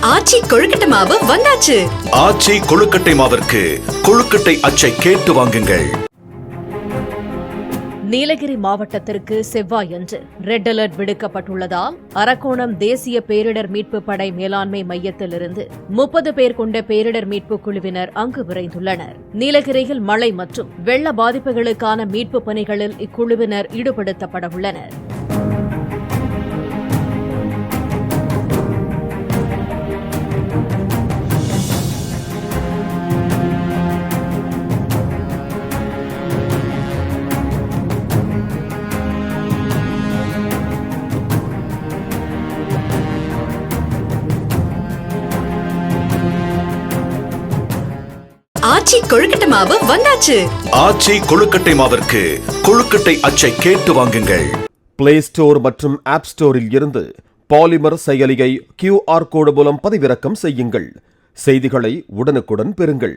ஆச்சி கொழுக்கட்டை மாவு வந்தாச்சு. ஆச்சி கொழுக்கட்டை மாவிற்கு கொழுக்கட்டை அச்சை கேட்டு வாங்குங்கள். நீலகிரி மாவட்டத்திற்கு செவ்வாயன்று ரெட் அலர்ட் விடுக்கப்பட்டுள்ளதால் அரக்கோணம் தேசிய பேரிடர் மீட்பு படை மேலாண்மை மையத்திலிருந்து 30 பேர் கொண்ட பேரிடர் மீட்பு குழுவினர் அங்கு விரைந்துள்ளனர். நீலகிரியில் மழை மற்றும் வெள்ள பாதிப்புகளுக்கான மீட்பு பணிகளில் இக்குழுவினர் ஈடுபடுத்தப்பட உள்ளனர். ஆச்சி கொழுக்கட்டை மாவு வந்தாச்சு. ஆச்சி கொழுக்கட்டை மாவிற்கு கொழுக்கட்டை அச்சை கேட்டு வாங்குங்கள். பிளே ஸ்டோர் மற்றும் ஆப் ஸ்டோரில் இருந்து பாலிமர் செயலியை QR கோடு மூலம் பதிவிறக்கம் செய்யுங்கள். செய்திகளை உடனுக்குடன் பெறுங்கள்.